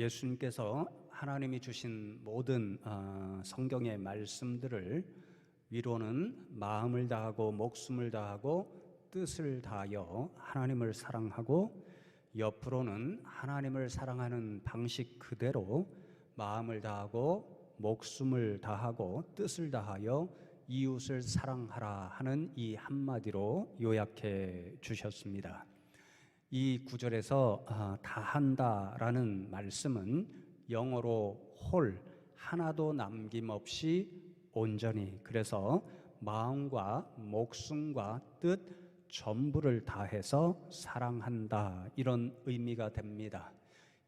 예수님께서 하나님이 주신 모든 성경의 말씀들을 위로는 마음을 다하고 목숨을 다하고 뜻을 다하여 하나님을 사랑하고, 옆으로는 하나님을 사랑하는 방식 그대로 마음을 다하고 목숨을 다하고 뜻을 다하여 이웃을 사랑하라 하는 이 한마디로 요약해 주셨습니다. 이 구절에서 다한다라는 말씀은 영어로 whole, 하나도 남김없이 온전히, 그래서 마음과 목숨과 뜻 전부를 다해서 사랑한다, 이런 의미가 됩니다.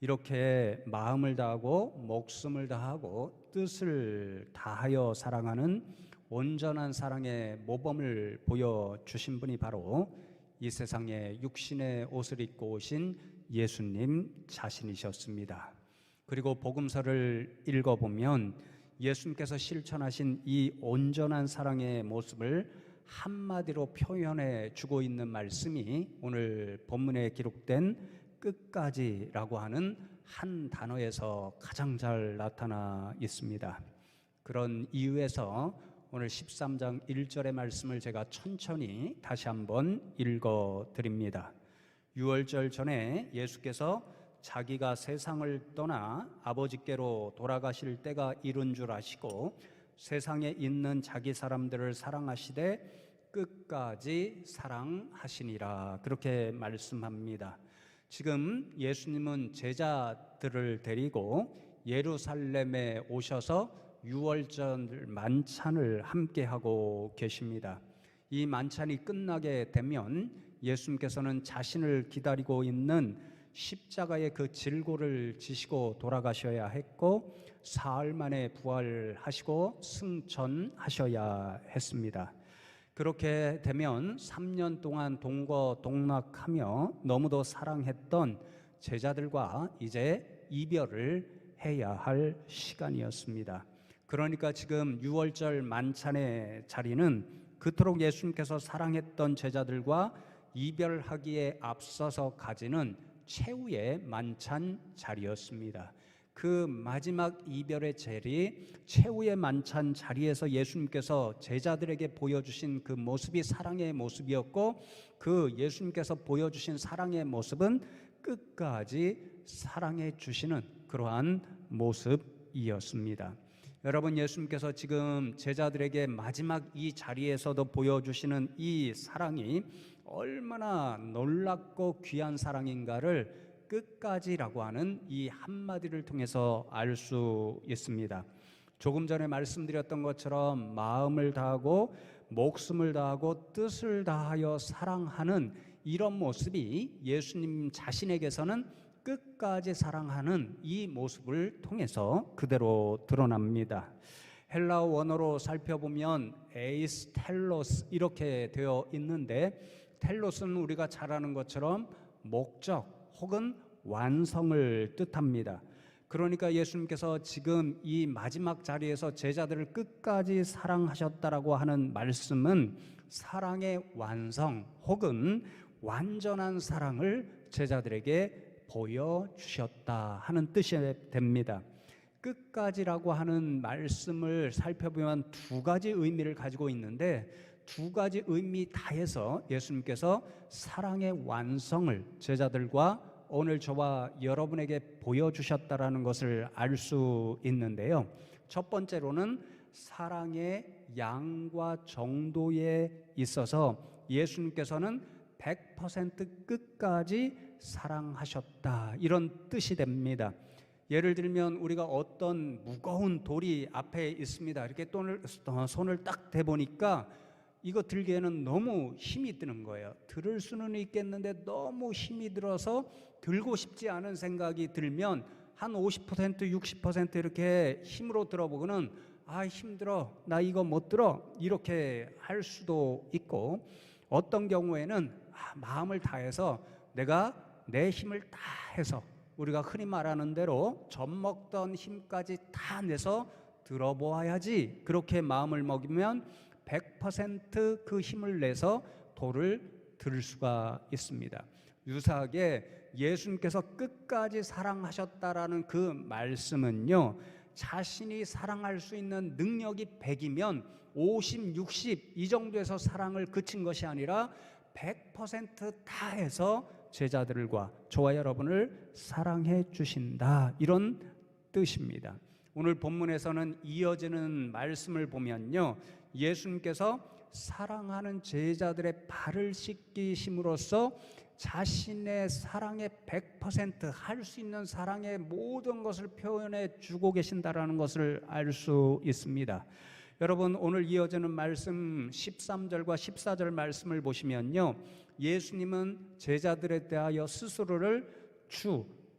이렇게 마음을 다하고 목숨을 다하고 뜻을 다하여 사랑하는 온전한 사랑의 모범을 보여주신 분이 바로 이 세상에 육신의 옷을 입고 오신 예수님 자신이셨습니다. 그리고 복음서를 읽어보면 예수님께서 실천하신 이 온전한 사랑의 모습을 한마디로 표현해 주고 있는 말씀이 오늘 본문에 기록된 끝까지라고 하는 한 단어에서 가장 잘 나타나 있습니다. 그런 이유에서 오늘 13장 1절의 말씀을 제가 천천히 다시 한번 읽어드립니다. 유월절 전에 예수께서 자기가 세상을 떠나 아버지께로 돌아가실 때가 이른 줄 아시고 세상에 있는 자기 사람들을 사랑하시되 끝까지 사랑하시니라, 그렇게 말씀합니다. 지금 예수님은 제자들을 데리고 예루살렘에 오셔서 유월절 만찬을 함께하고 계십니다. 이 만찬이 끝나게 되면 예수님께서는 자신을 기다리고 있는 십자가의 그 질고를 지시고 돌아가셔야 했고, 사흘 만에 부활하시고 승천하셔야 했습니다. 그렇게 되면 3년 동안 동거동락하며 너무도 사랑했던 제자들과 이제 이별을 해야 할 시간이었습니다. 그러니까 지금 유월절 만찬의 자리는 그토록 예수님께서 사랑했던 제자들과 이별하기에 앞서서 가지는 최후의 만찬 자리였습니다. 그 마지막 이별의 자리, 최후의 만찬 자리에서 예수님께서 제자들에게 보여주신 그 모습이 사랑의 모습이었고, 그 예수님께서 보여주신 사랑의 모습은 끝까지 사랑해 주시는 그러한 모습이었습니다. 여러분, 예수님께서 지금 제자들에게 마지막 이 자리에서도 보여주시는 이 사랑이 얼마나 놀랍고 귀한 사랑인가를 끝까지라고 하는 이 한마디를 통해서 알 수 있습니다. 조금 전에 말씀드렸던 것처럼 마음을 다하고 목숨을 다하고 뜻을 다하여 사랑하는 이런 모습이 예수님 자신에게서는 끝까지 사랑하는 이 모습을 통해서 그대로 드러납니다. 헬라어 원어로 살펴보면 에이스 텔로스 이렇게 되어 있는데, 텔로스는 우리가 잘 아는 것처럼 목적 혹은 완성을 뜻합니다. 그러니까 예수님께서 지금 이 마지막 자리에서 제자들을 끝까지 사랑하셨다라고 하는 말씀은 사랑의 완성 혹은 완전한 사랑을 제자들에게 보여주셨다 하는 뜻이 됩니다. 끝까지라고 하는 말씀을 살펴보면 두 가지 의미를 가지고 있는데, 두 가지 의미 다해서 예수님께서 사랑의 완성을 제자들과 오늘 저와 여러분에게 보여주셨다라는 것을 알 수 있는데요. 첫 번째로는 사랑의 양과 정도에 있어서 예수님께서는 100% 끝까지 사랑하셨다, 이런 뜻이 됩니다. 예를 들면 우리가 어떤 무거운 돌이 앞에 있습니다. 이렇게 손을 딱 대보니까 이거 들기에는 너무 힘이 드는 거예요. 들을 수는 있겠는데 너무 힘이 들어서 들고 싶지 않은 생각이 들면 한 50%, 60% 이렇게 힘으로 들어보고는 힘들어, 나 이거 못 들어, 이렇게 할 수도 있고, 어떤 경우에는 마음을 다해서 내가 내 힘을 다 해서, 우리가 흔히 말하는 대로 젖먹던 힘까지 다 내서 들어보아야지, 그렇게 마음을 먹이면 100% 그 힘을 내서 돌을 들 수가 있습니다. 유사하게 예수님께서 끝까지 사랑하셨다라는 그 말씀은요, 자신이 사랑할 수 있는 능력이 100이면 50, 60 이 정도에서 사랑을 그친 것이 아니라 100% 다해서 제자들과 저와 여러분을 사랑해 주신다, 이런 뜻입니다. 오늘 본문에서는 이어지는 말씀을 보면요, 예수님께서 사랑하는 제자들의 발을 씻기심으로써 자신의 사랑의 100% 할 수 있는 사랑의 모든 것을 표현해 주고 계신다라는 것을 알 수 있습니다. 여러분, 오늘 이어지는 말씀 13절과 14절 말씀을 보시면요, 예수님은 제자들에 대하여 스스로를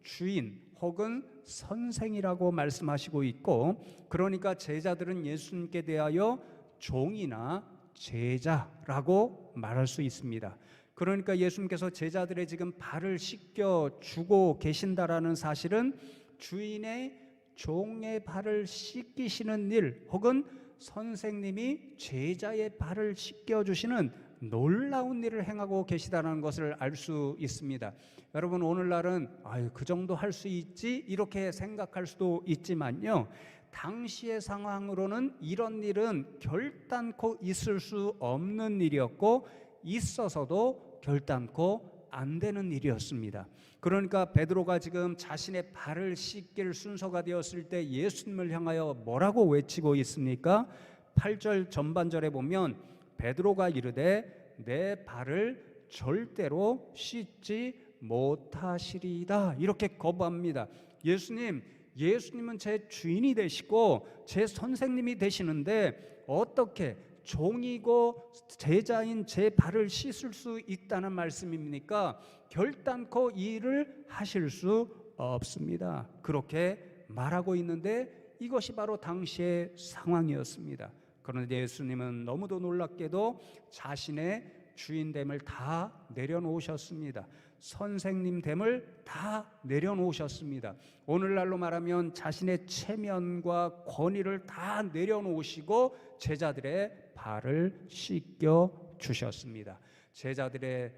주인 혹은 선생이라고 말씀하시고 있고, 그러니까 제자들은 예수님께 대하여 종이나 제자라고 말할 수 있습니다. 그러니까 예수님께서 제자들의 지금 발을 씻겨 주고 계신다라는 사실은 주인의 종의 발을 씻기시는 일, 혹은 선생님이 제자의 발을 씻겨 주시는 놀라운 일을 행하고 계시다는 것을 알 수 있습니다. 여러분, 오늘날은 그 정도 할 수 있지 이렇게 생각할 수도 있지만요, 당시의 상황으로는 이런 일은 결단코 있을 수 없는 일이었고, 있어서도 결단코 안 되는 일이었습니다. 그러니까 베드로가 지금 자신의 발을 씻길 순서가 되었을 때 예수님을 향하여 뭐라고 외치고 있습니까? 8절 전반절에 보면 베드로가 이르되 내 발을 절대로 씻지 못하시리이다, 이렇게 거부합니다. 예수님은 제 주인이 되시고 제 선생님이 되시는데 어떻게 종이고 제자인 제 발을 씻을 수 있다는 말씀입니까? 결단코 이 일을 하실 수 없습니다. 그렇게 말하고 있는데 이것이 바로 당시의 상황이었습니다. 그런데 예수님은 너무도 놀랍게도 자신의 주인됨을 다 내려놓으셨습니다. 선생님됨을 다 내려놓으셨습니다. 오늘날로 말하면 자신의 체면과 권위를 다 내려놓으시고 제자들의 발을 씻겨 주셨습니다. 제자들의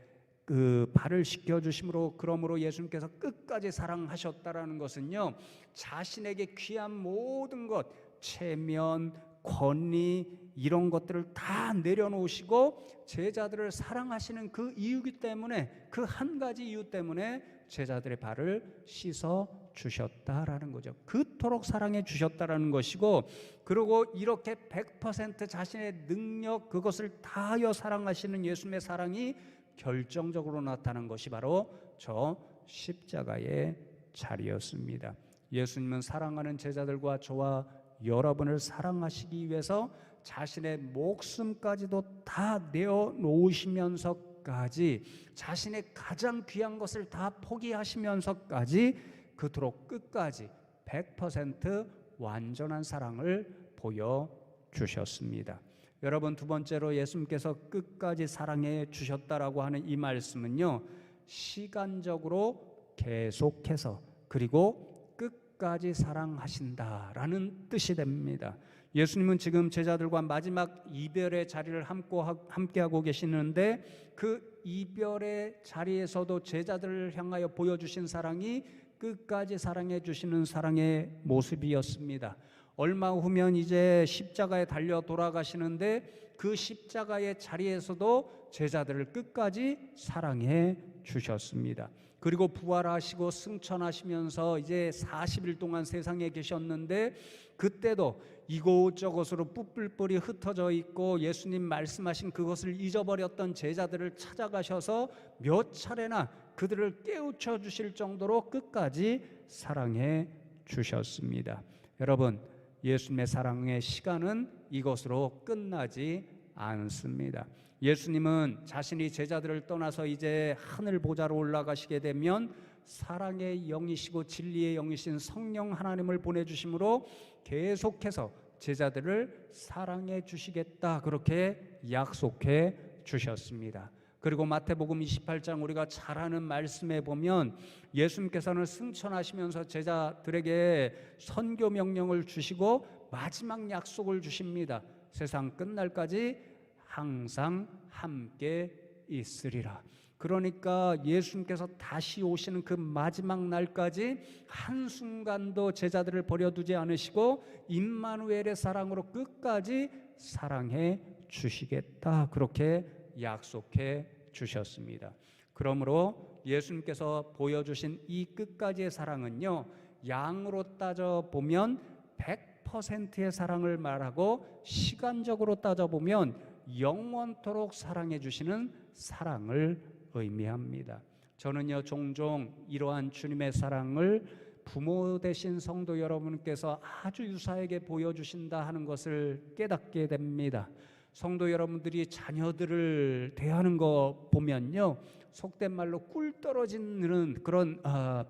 그 발을 씻겨 주심으로, 그러므로 예수님께서 끝까지 사랑하셨다라는 것은요, 자신에게 귀한 모든 것, 체면, 권위, 이런 것들을 다 내려놓으시고 제자들을 사랑하시는 그 이유기 때문에, 그 한 가지 이유 때문에 제자들의 발을 씻어 주셨다라는 거죠. 그토록 사랑해 주셨다라는 것이고, 그리고 이렇게 100% 자신의 능력, 그것을 다하여 사랑하시는 예수님의 사랑이 결정적으로 나타난 것이 바로 저 십자가의 자리였습니다. 예수님은 사랑하는 제자들과 저와 여러분을 사랑하시기 위해서 자신의 목숨까지도 다 내어놓으시면서까지, 자신의 가장 귀한 것을 다 포기하시면서까지 그토록 끝까지 100% 완전한 사랑을 보여주셨습니다. 여러분, 두 번째로 예수님께서 끝까지 사랑해 주셨다라고 하는 이 말씀은요, 시간적으로 계속해서 그리고 끝까지 사랑하신다라는 뜻이 됩니다. 예수님은 지금 제자들과 마지막 이별의 자리를 함께하고 계시는데, 그 이별의 자리에서도 제자들을 향하여 보여주신 사랑이 끝까지 사랑해 주시는 사랑의 모습이었습니다. 얼마 후면 이제 십자가에 달려 돌아가시는데, 그 십자가의 자리에서도 제자들을 끝까지 사랑해 주셨습니다. 그리고 부활하시고 승천하시면서 이제 40일 동안 세상에 계셨는데, 그때도 이곳저곳으로 뿔뿔이 흩어져 있고 예수님 말씀하신 그것을 잊어버렸던 제자들을 찾아가셔서 몇 차례나 그들을 깨우쳐 주실 정도로 끝까지 사랑해 주셨습니다. 여러분, 예수님의 사랑의 시간은 이것으로 끝나지 않습니다. 예수님은 자신이 제자들을 떠나서 이제 하늘 보좌로 올라가시게 되면 사랑의 영이시고 진리의 영이신 성령 하나님을 보내주심으로 계속해서 제자들을 사랑해 주시겠다, 그렇게 약속해 주셨습니다. 그리고 마태복음 28장 우리가 잘 아는 말씀에 보면 예수님께서는 승천하시면서 제자들에게 선교 명령을 주시고 마지막 약속을 주십니다. 세상 끝날까지 항상 함께 있으리라. 그러니까 예수님께서 다시 오시는 그 마지막 날까지 한순간도 제자들을 버려두지 않으시고 임마누엘의 사랑으로 끝까지 사랑해 주시겠다, 그렇게 약속해 주셨습니다. 그러므로 예수님께서 보여주신 이 끝까지의 사랑은요, 양으로 따져보면 100%의 사랑을 말하고 시간적으로 따져보면 영원토록 사랑해 주시는 사랑을 의미합니다. 저는요, 종종 이러한 주님의 사랑을 부모 되신 성도 여러분께서 아주 유사하게 보여주신다 하는 것을 깨닫게 됩니다. 성도 여러분들이 자녀들을 대하는 거 보면요, 속된 말로 꿀 떨어지는 그런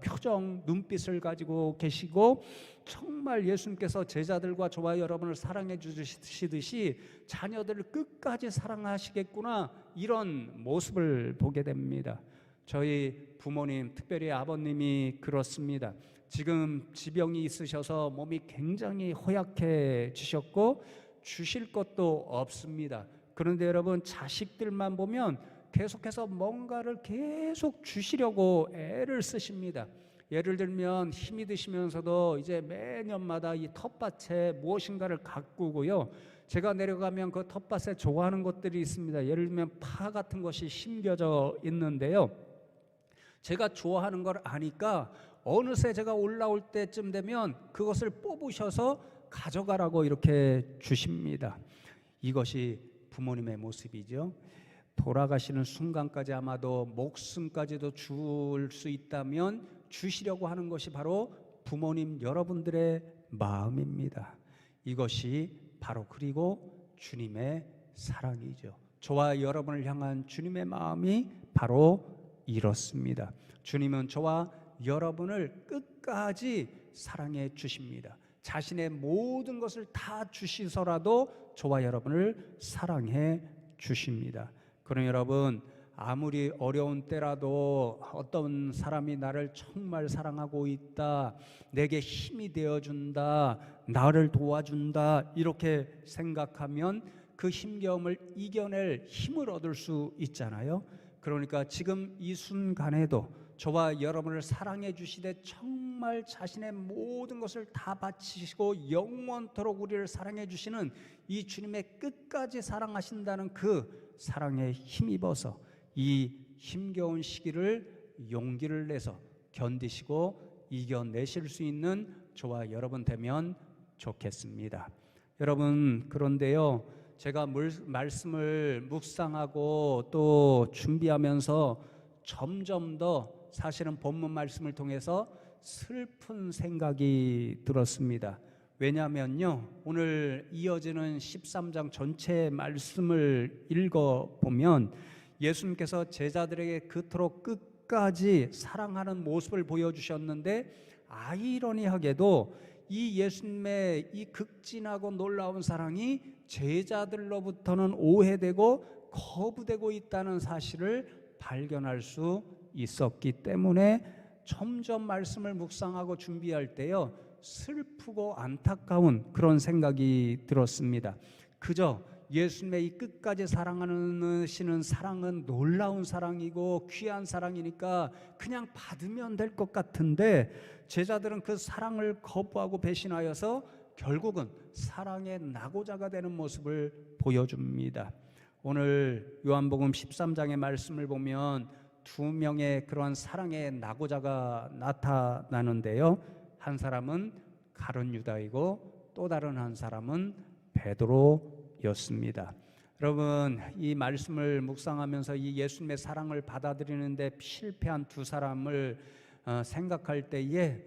표정, 눈빛을 가지고 계시고, 정말 예수님께서 제자들과 저와 여러분을 사랑해 주시듯이 자녀들을 끝까지 사랑하시겠구나, 이런 모습을 보게 됩니다. 저희 부모님, 특별히 아버님이 그렇습니다. 지금 지병이 있으셔서 몸이 굉장히 허약해지셨고 주실 것도 없습니다. 그런데 여러분, 자식들만 보면 계속해서 뭔가를 계속 주시려고 애를 쓰십니다. 예를 들면 힘이 드시면서도 이제 매년마다 이 텃밭에 무엇인가를 가꾸고요, 제가 내려가면 그 텃밭에 좋아하는 것들이 있습니다. 예를 들면 파 같은 것이 심겨져 있는데요, 제가 좋아하는 걸 아니까 어느새 제가 올라올 때쯤 되면 그것을 뽑으셔서 가져가라고 이렇게 주십니다. 이것이 부모님의 모습이죠. 돌아가시는 순간까지 아마도 목숨까지도 줄 수 있다면 주시려고 하는 것이 바로 부모님 여러분들의 마음입니다. 이것이 바로 그리고 주님의 사랑이죠. 저와 여러분을 향한 주님의 마음이 바로 이렇습니다. 주님은 저와 여러분을 끝까지 사랑해 주십니다. 자신의 모든 것을 다 주시서라도 저와 여러분을 사랑해 주십니다. 그러나 여러분, 아무리 어려운 때라도 어떤 사람이 나를 정말 사랑하고 있다, 내게 힘이 되어준다, 나를 도와준다, 이렇게 생각하면 그 힘겨움을 이겨낼 힘을 얻을 수 있잖아요. 그러니까 지금 이 순간에도 저와 여러분을 사랑해 주시되 정말 자신의 모든 것을 다 바치시고 영원토록 우리를 사랑해 주시는 이 주님의 끝까지 사랑하신다는 그 사랑에 힘입어서 이 힘겨운 시기를 용기를 내서 견디시고 이겨내실 수 있는 저와 여러분 되면 좋겠습니다. 여러분, 그런데요, 제가 말씀을 묵상하고 또 준비하면서 점점 더 사실은 본문 말씀을 통해서 슬픈 생각이 들었습니다. 왜냐하면요, 오늘 이어지는 13장 전체 말씀을 읽어보면 예수님께서 제자들에게 그토록 끝까지 사랑하는 모습을 보여주셨는데, 아이러니하게도 이 예수님의 이 극진하고 놀라운 사랑이 제자들로부터는 오해되고 거부되고 있다는 사실을 발견할 수 있었기 때문에 점점 말씀을 묵상하고 준비할 때요, 슬프고 안타까운 그런 생각이 들었습니다. 그저 예수님의 이 끝까지 사랑하시는 사랑은 놀라운 사랑이고 귀한 사랑이니까 그냥 받으면 될 것 같은데, 제자들은 그 사랑을 거부하고 배신하여서 결국은 사랑의 낙오자가 되는 모습을 보여줍니다. 오늘 요한복음 13장의 말씀을 보면 두 명의 그러한 사랑의 낙오자가 나타나는데요, 한 사람은 가룟 유다이고 또 다른 한 사람은 베드로였습니다. 여러분, 이 말씀을 묵상하면서 이 예수님의 사랑을 받아들이는데 실패한 두 사람을 생각할 때에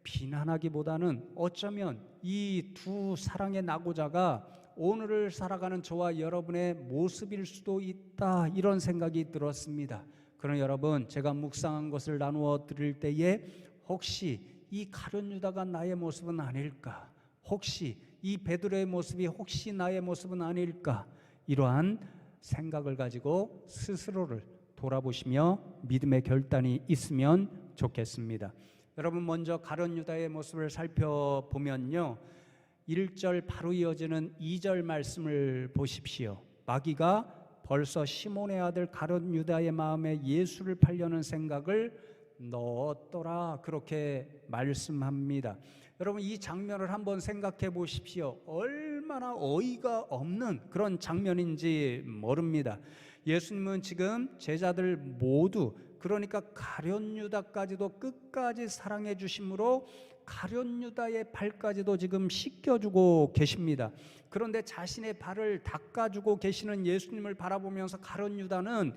비난하기보다는 어쩌면 이 두 사랑의 낙오자가 오늘을 살아가는 저와 여러분의 모습일 수도 있다, 이런 생각이 들었습니다. 그러나 여러분, 제가 묵상한 것을 나누어 드릴 때에 혹시 이 가룟 유다가 나의 모습은 아닐까, 혹시 이 베드로의 모습이 혹시 나의 모습은 아닐까, 이러한 생각을 가지고 스스로를 돌아보시며 믿음의 결단이 있으면 좋겠습니다. 여러분, 먼저 가룟 유다의 모습을 살펴보면요, 1절 바로 이어지는 2절 말씀을 보십시오. 마귀가 벌써 시몬의 아들 가룟 유다의 마음에 예수를 팔려는 생각을 넣었더라, 그렇게 말씀합니다. 여러분, 이 장면을 한번 생각해 보십시오. 얼마나 어이가 없는 그런 장면인지 모릅니다. 예수님은 지금 제자들 모두, 그러니까 가룟 유다까지도 끝까지 사랑해 주심으로 가룟 유다의 발까지도 지금 씻겨주고 계십니다. 그런데 자신의 발을 닦아주고 계시는 예수님을 바라보면서 가룟 유다는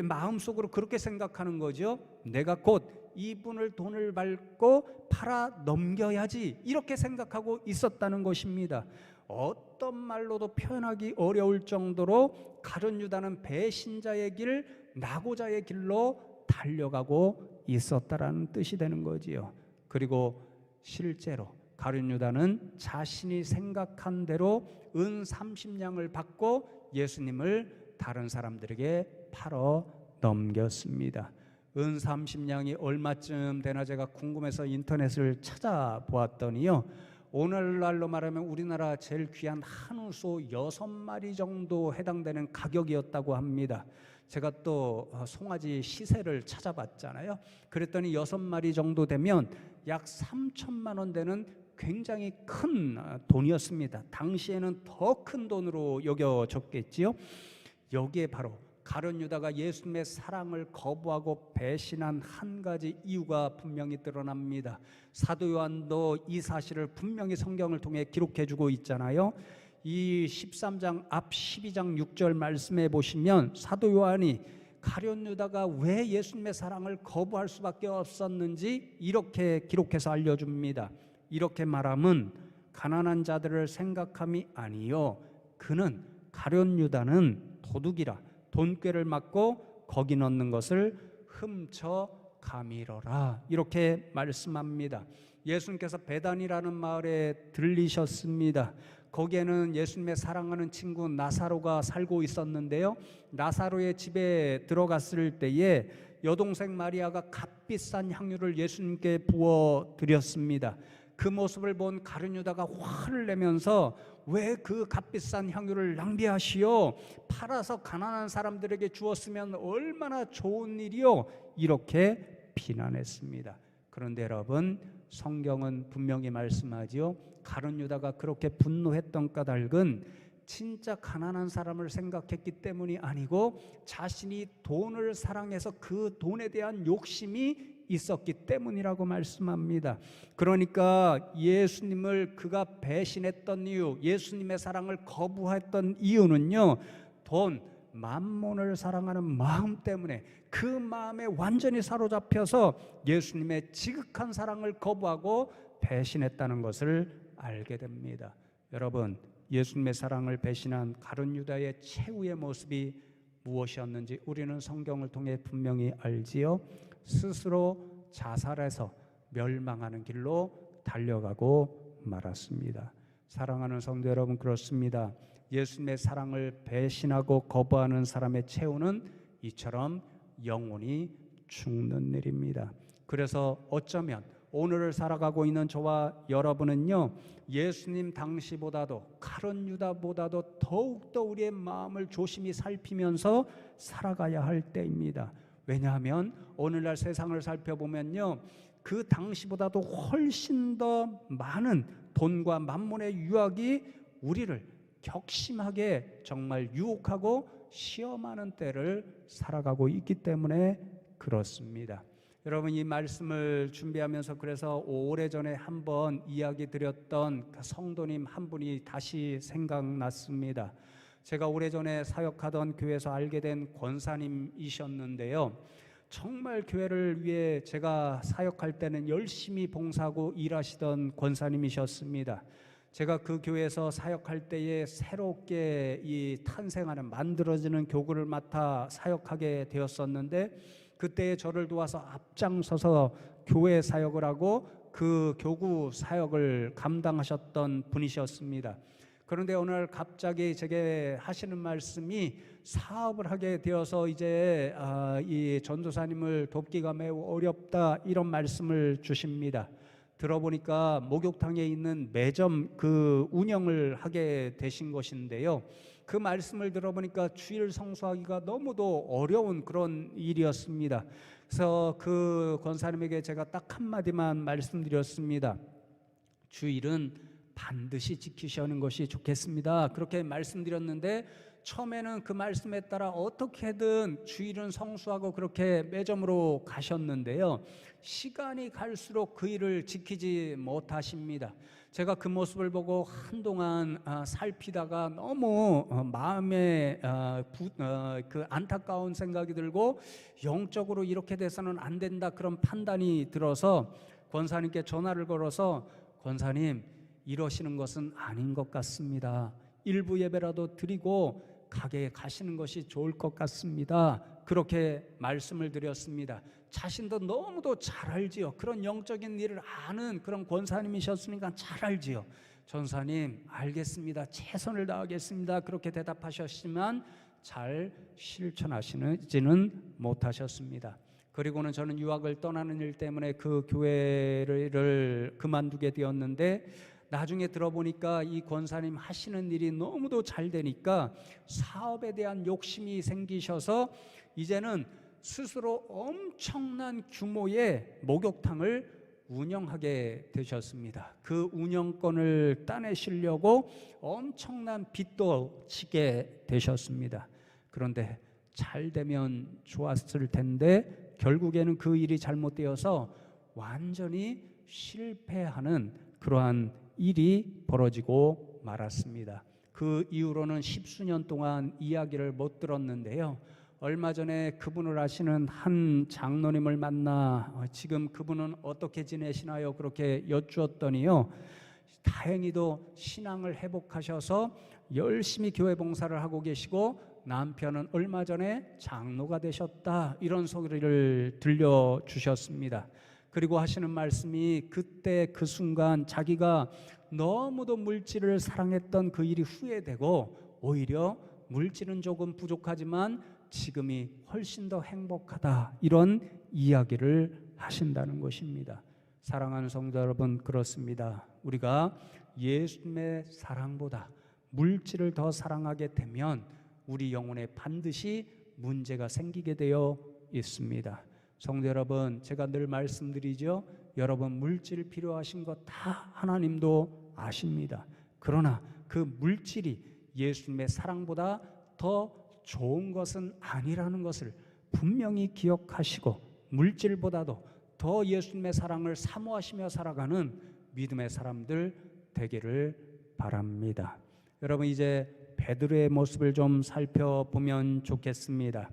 마음속으로 그렇게 생각하는 거죠. 내가 곧 이분을 돈을 받고 팔아 넘겨야지, 이렇게 생각하고 있었다는 것입니다. 어떤 말로도 표현하기 어려울 정도로 가룟 유다는 배신자의 길, 낙오자의 길로 달려가고 있었다라는 뜻이 되는 거지요. 그리고 실제로 가룟 유다는 자신이 생각한 대로 은 30냥을 받고 예수님을 다른 사람들에게 팔아 넘겼습니다. 은 30냥이 얼마쯤 되나 제가 궁금해서 인터넷을 찾아보았더니요, 오늘날로 말하면 우리나라 제일 귀한 한우소 6마리 정도 해당되는 가격이었다고 합니다. 제가 또 송아지 시세를 찾아봤잖아요. 그랬더니 6마리 정도 되면 약 3천만 원 되는 굉장히 큰 돈이었습니다. 당시에는 더 큰 돈으로 여겨졌겠지요. 여기에 바로 가룟 유다가 예수님의 사랑을 거부하고 배신한 한 가지 이유가 분명히 드러납니다. 사도 요한도 이 사실을 분명히 성경을 통해 기록해 주고 있잖아요. 이 13장 앞 12장 6절 말씀해 보시면 사도 요한이 가룟 유다가 왜 예수님의 사랑을 거부할 수밖에 없었는지 이렇게 기록해서 알려줍니다. 이렇게 말함은 가난한 자들을 생각함이 아니요, 그는 가룟 유다는 도둑이라 돈꾀를 맞고 거기 넣는 것을 훔쳐 가미러라, 이렇게 말씀합니다. 예수님께서 베단이라는 마을에 들리셨습니다. 거기에는 예수님의 사랑하는 친구 나사로가 살고 있었는데요, 나사로의 집에 들어갔을 때에 여동생 마리아가 값비싼 향유를 예수님께 부어 드렸습니다. 그 모습을 본 가룟 유다가 화를 내면서 왜 그 값비싼 향유를 낭비하시오? 팔아서 가난한 사람들에게 주었으면 얼마나 좋은 일이요? 이렇게 비난했습니다. 그런데 여러분, 성경은 분명히 말씀하지요. 가룟 유다가 그렇게 분노했던 까닭은 진짜 가난한 사람을 생각했기 때문이 아니고 자신이 돈을 사랑해서 그 돈에 대한 욕심이 있었기 때문이라고 말씀합니다. 그러니까 예수님을 그가 배신했던 이유, 예수님의 사랑을 거부했던 이유는요, 돈, 만몬을 사랑하는 마음 때문에, 그 마음에 완전히 사로잡혀서 예수님의 지극한 사랑을 거부하고 배신했다는 것을 알게 됩니다. 여러분, 예수님의 사랑을 배신한 가룟 유다의 최후의 모습이 무엇이었는지 우리는 성경을 통해 분명히 알지요. 스스로 자살해서 멸망하는 길로 달려가고 말았습니다. 사랑하는 성도 여러분, 그렇습니다. 예수님의 사랑을 배신하고 거부하는 사람의 최후는 이처럼 영원히 죽는 일입니다. 그래서 어쩌면 오늘을 살아가고 있는 저와 여러분은요, 예수님 당시보다도 가룟 유다보다도 더욱더 우리의 마음을 조심히 살피면서 살아가야 할 때입니다. 왜냐하면 오늘날 세상을 살펴보면요, 그 당시보다도 훨씬 더 많은 돈과 만몬의 유혹이 우리를 격심하게 정말 유혹하고 시험하는 때를 살아가고 있기 때문에 그렇습니다. 여러분, 이 말씀을 준비하면서 그래서 오래전에 한번 이야기 드렸던 그 성도님 한 분이 다시 생각났습니다. 제가 오래전에 사역하던 교회에서 알게 된 권사님이셨는데요, 정말 교회를 위해 제가 사역할 때는 열심히 봉사하고 일하시던 권사님이셨습니다. 제가 그 교회에서 사역할 때에 새롭게 이 탄생하는, 만들어지는 교구를 맡아 사역하게 되었었는데, 그때 저를 도와서 앞장서서 교회 사역을 하고 그 교구 사역을 감당하셨던 분이셨습니다. 그런데 오늘 갑자기 제게 하시는 말씀이 사업을 하게 되어서 이제 이 전도사님을 돕기가 매우 어렵다, 이런 말씀을 주십니다. 들어보니까 목욕탕에 있는 매점 그 운영을 하게 되신 것인데요. 그 말씀을 들어보니까 주일 성수하기가 너무도 어려운 그런 일이었습니다. 그래서 그 권사님에게 제가 딱 한마디만 말씀드렸습니다. 주일은 반드시 지키시는 것이 좋겠습니다. 그렇게 말씀드렸는데 처음에는 그 말씀에 따라 어떻게든 주일은 성수하고 그렇게 매점으로 가셨는데요. 시간이 갈수록 그 일을 지키지 못하십니다. 제가 그 모습을 보고 한동안 살피다가 너무 마음에 그 안타까운 생각이 들고 영적으로 이렇게 돼서는 안 된다 그런 판단이 들어서 권사님께 전화를 걸어서 권사님, 이러시는 것은 아닌 것 같습니다. 일부 예배라도 드리고 가게에 가시는 것이 좋을 것 같습니다. 그렇게 말씀을 드렸습니다. 자신도 너무도 잘 알지요. 그런 영적인 일을 아는 그런 권사님이셨으니까 잘 알지요. 전사님, 알겠습니다. 최선을 다하겠습니다. 그렇게 대답하셨지만 잘 실천하시지는 못하셨습니다. 그리고는 저는 유학을 떠나는 일 때문에 그 교회를 그만두게 되었는데 나중에 들어보니까 이 권사님 하시는 일이 너무도 잘 되니까 사업에 대한 욕심이 생기셔서 이제는 스스로 엄청난 규모의 목욕탕을 운영하게 되셨습니다. 그 운영권을 따내시려고 엄청난 빚도 지게 되셨습니다. 그런데 잘 되면 좋았을 텐데 결국에는 그 일이 잘못되어서 완전히 실패하는 그러한 일이 벌어지고 말았습니다. 그 이후로는 10수년 동안 이야기를 못 들었는데요. 얼마 전에 그분을 아시는 한 장로님을 만나 지금 그분은 어떻게 지내시나요? 그렇게 여쭈었더니요. 다행히도 신앙을 회복하셔서 열심히 교회 봉사를 하고 계시고 남편은 얼마 전에 장로가 되셨다 이런 소리를 들려주셨습니다. 그리고 하시는 말씀이 그때 그 순간 자기가 너무도 물질을 사랑했던 그 일이 후회되고 오히려 물질은 조금 부족하지만 지금이 훨씬 더 행복하다 이런 이야기를 하신다는 것입니다. 사랑하는 성도 여러분, 그렇습니다. 우리가 예수님의 사랑보다 물질을 더 사랑하게 되면 우리 영혼에 반드시 문제가 생기게 되어 있습니다. 성도 여러분, 제가 늘 말씀드리죠. 여러분 물질 필요하신 것 다 하나님도 아십니다. 그러나 그 물질이 예수님의 사랑보다 더 좋은 것은 아니라는 것을 분명히 기억하시고 물질보다도 더 예수님의 사랑을 사모하시며 살아가는 믿음의 사람들 되기를 바랍니다. 여러분, 이제 베드로의 모습을 좀 살펴보면 좋겠습니다.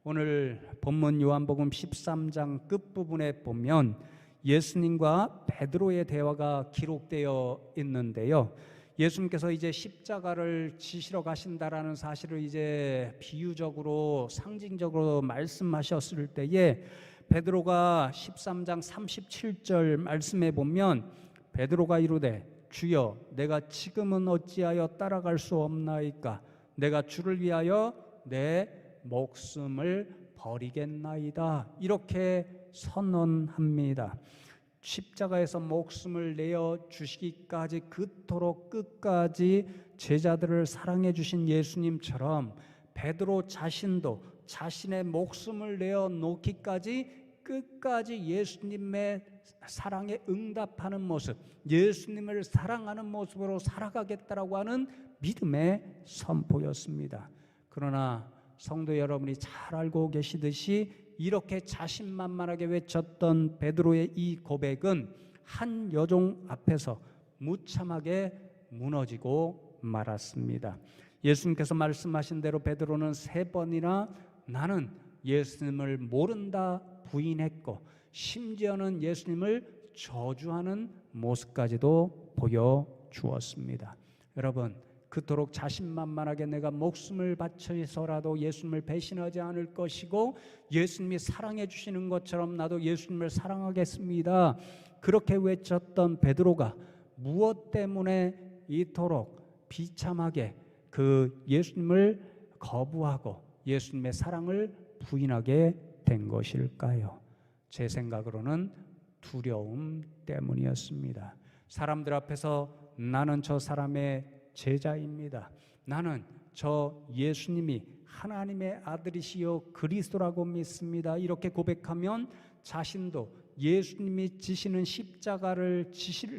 오늘 본문 요한복음 13장 끝부분에 보면 예수님과 베드로의 대화가 기록되어 있는데요. 예수님께서 이제 십자가를 지시러 가신다라는 사실을 이제 비유적으로 상징적으로 말씀하셨을 때에 베드로가 13장 37절 말씀에 보면 베드로가 이르되 주여 내가 지금은 어찌하여 따라갈 수 없나이까 내가 주를 위하여 내 목숨을 버리겠나이다 이렇게 선언합니다. 십자가에서 목숨을 내어 주시기까지 그토록 끝까지 제자들을 사랑해 주신 예수님처럼 베드로 자신도 자신의 목숨을 내어 놓기까지 끝까지 예수님의 사랑에 응답하는 모습, 예수님을 사랑하는 모습으로 살아가겠다라고 하는 믿음의 선포였습니다. 그러나 성도 여러분이 잘 알고 계시듯이 이렇게 자신만만하게 외쳤던 베드로의 이 고백은 한 여종 앞에서 무참하게 무너지고 말았습니다. 예수님께서 말씀하신 대로 베드로는 3번이나 나는 예수님을 모른다 부인했고 심지어는 예수님을 저주하는 모습까지도 보여주었습니다. 여러분, 그토록 자신만만하게 내가 목숨을 바쳐서라도 예수님을 배신하지 않을 것이고 예수님이 사랑해 주시는 것처럼 나도 예수님을 사랑하겠습니다. 그렇게 외쳤던 베드로가 무엇 때문에 이토록 비참하게 그 예수님을 거부하고 예수님의 사랑을 부인하게 된 것일까요? 제 생각으로는 두려움 때문이었습니다. 사람들 앞에서 나는 저 사람의 제자입니다. 나는 저 예수님이 하나님의 아들이시요 그리스도라고 믿습니다. 이렇게 고백하면 자신도 예수님이 지시는 십자가를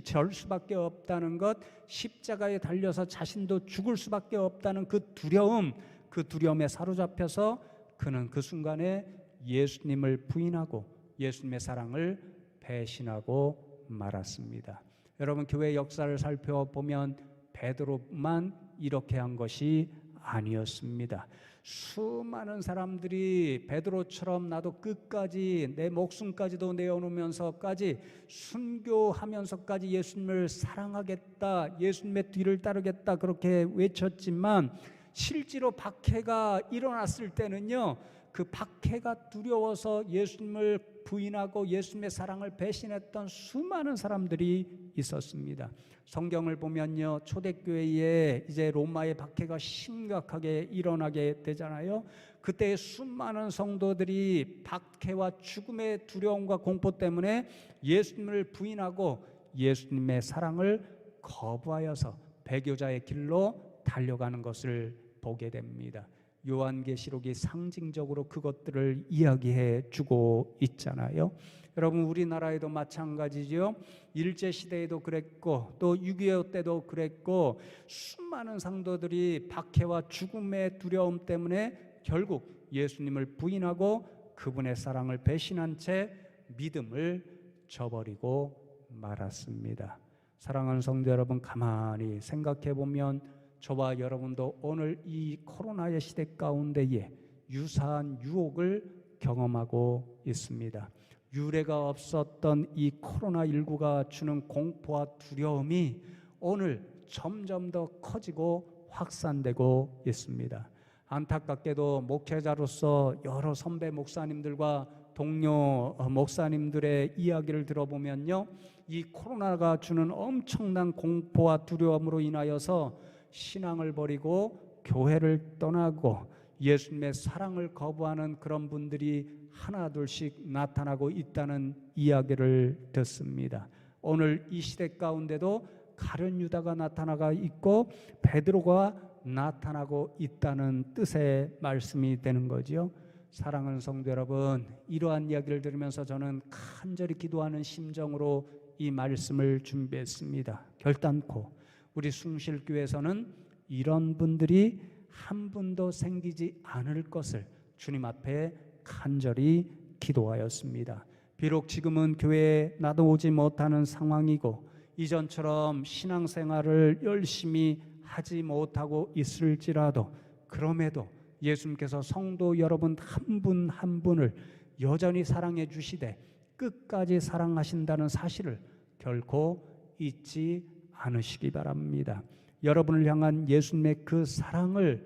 절 수밖에 없다는 것, 십자가에 달려서 자신도 죽을 수밖에 없다는 그 두려움에 사로잡혀서 그는 그 순간에 예수님을 부인하고 예수님의 사랑을 배신하고 말았습니다. 여러분, 교회 역사를 살펴보면 베드로만 이렇게 한 것이 아니었습니다. 수많은 사람들이 베드로처럼 나도 끝까지 내 목숨까지도 내어놓으면서까지 순교하면서까지 예수님을 사랑하겠다, 예수님의 뒤를 따르겠다 그렇게 외쳤지만 실제로 박해가 일어났을 때는요, 그 박해가 두려워서 예수님을 부인하고 예수님의 사랑을 배신했던 수많은 사람들이 있었습니다. 성경을 보면요, 초대교회에 이제 로마의 박해가 심각하게 일어나게 되잖아요. 그때 수많은 성도들이 박해와 죽음의 두려움과 공포 때문에 예수님을 부인하고 예수님의 사랑을 거부하여서 배교자의 길로 달려가는 것을 보게 됩니다. 요한계시록이 상징적으로 그것들을 이야기해 주고 있잖아요. 여러분, 우리나라에도 마찬가지죠. 일제시대에도 그랬고 또 6.25 때도 그랬고 수많은 성도들이 박해와 죽음의 두려움 때문에 결국 예수님을 부인하고 그분의 사랑을 배신한 채 믿음을 저버리고 말았습니다. 사랑하는 성도 여러분, 가만히 생각해 보면 저와 여러분도 오늘 이 코로나의 시대 가운데에 유사한 유혹을 경험하고 있습니다. 유례가 없었던 이 코로나19가 주는 공포와 두려움이 오늘 점점 더 커지고 확산되고 있습니다. 안타깝게도 목회자로서 여러 선배 목사님들과 동료 목사님들의 이야기를 들어보면요, 이 코로나가 주는 엄청난 공포와 두려움으로 인하여서 신앙을 버리고 교회를 떠나고 예수님의 사랑을 거부하는 그런 분들이 하나 둘씩 나타나고 있다는 이야기를 듣습니다. 오늘 이 시대 가운데도 가룟 유다가 나타나가 있고 베드로가 나타나고 있다는 뜻의 말씀이 되는 거죠. 사랑하는 성도 여러분, 이러한 이야기를 들으면서 저는 간절히 기도하는 심정으로 이 말씀을 준비했습니다. 결단코 우리 숭실교회에서는 이런 분들이 한 분도 생기지 않을 것을 주님 앞에 간절히 기도하였습니다. 비록 지금은 교회에 나도 오지 못하는 상황이고 이전처럼 신앙생활을 열심히 하지 못하고 있을지라도 그럼에도 예수님께서 성도 여러분 한 분 한 분을 여전히 사랑해 주시되 끝까지 사랑하신다는 사실을 결코 잊지 않으시기 바랍니다. 여러분을 향한 예수님의 그 사랑을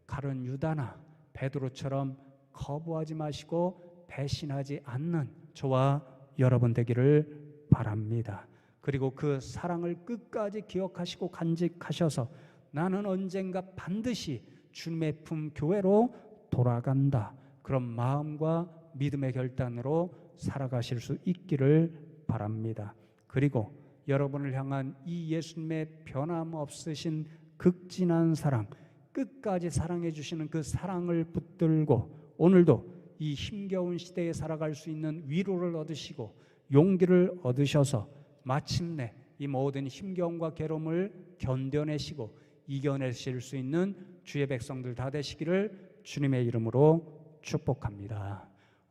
가룟 유다나 베드로처럼 거부하지 마시고 배신하지 않는 저와 여러분 되기를 바랍니다. 그리고 그 사랑을 끝까지 기억하시고 간직하셔서 나는 언젠가 반드시 주님의 품 교회로 돌아간다, 그런 마음과 믿음의 결단으로 살아가실 수 있기를 바랍니다. 그리고 여러분을 향한 이 예수님의 변함없으신 극진한 사랑, 끝까지 사랑해 주시는 그 사랑을 붙들고 오늘도 이 힘겨운 시대에 살아갈 수 있는 위로를 얻으시고 용기를 얻으셔서 마침내 이 모든 힘겨움과 괴로움을 견뎌내시고 이겨내실 수 있는 주의 백성들 다 되시기를 주님의 이름으로 축복합니다.